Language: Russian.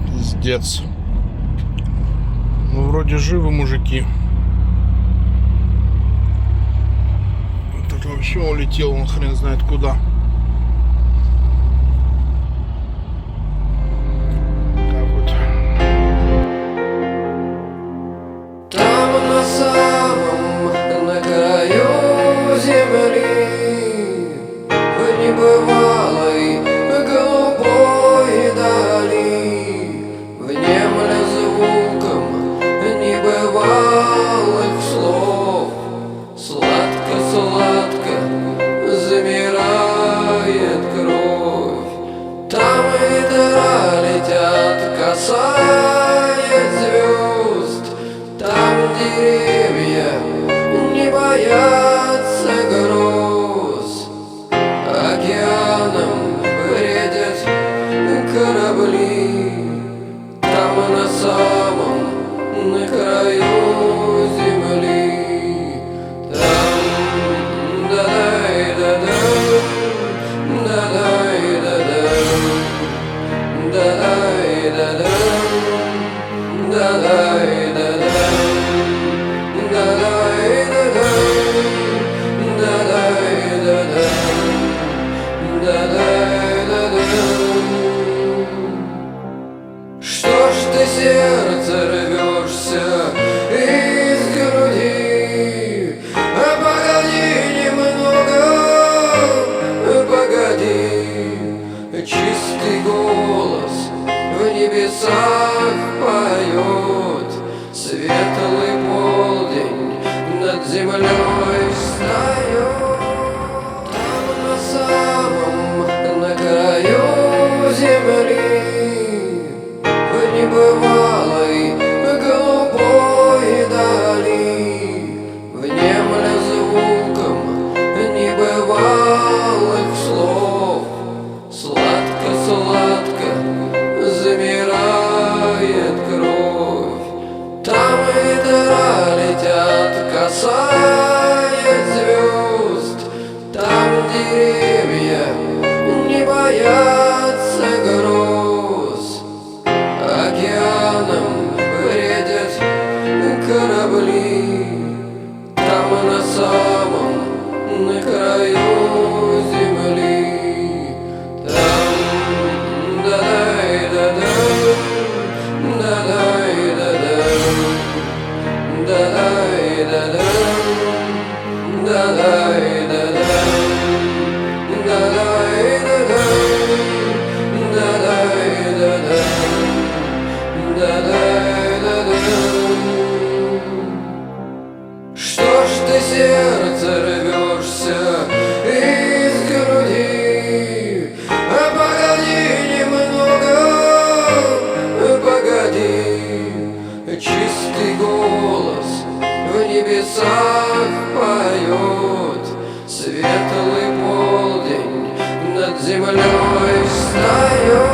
Пиздец. Ну, вроде живы мужики. Тут вообще улетел, он хрен знает куда. Так вот. Там на самом, на краю земли, в небывалой голубой дали, внемля звуком небывалых слов, сладко-сладко замирает кровь. Там ветра летят, касаясь звезд, там деревья не боятся гроз, океаном бредят корабли. Там на самом, на краю земли. Там да-дай-да-дам, да-дай-да-дам, да-дай-да-дам, да-дай-да-дам, да-дай-да-дам, да-дай-да-дам. Что ж ты, сердце, рвешься из груди? Погоди немного, погоди. Чистый голос в небесах поет, светлый полдень над землей встает. Там на самом, на краю земли, в небывалой голубой дали, внемля звуком небывалых слов, сладко-сладко замирает кровь. Там ветра летят, касаясь звезд, там деревья не боятся гроз, океаном бредят корабли. Там на самом, на краю земли. Там да-дай-да-дам, да-дай-да-дам, да-дай-да-дам, да-дай-да-дам, да-дай-да-дам, да-дай-да-дам. Что ж ты, сердце, рвешься из груди? Погоди немного, погоди. Чистый голос в небесах поет, светлый полдень над землей встает.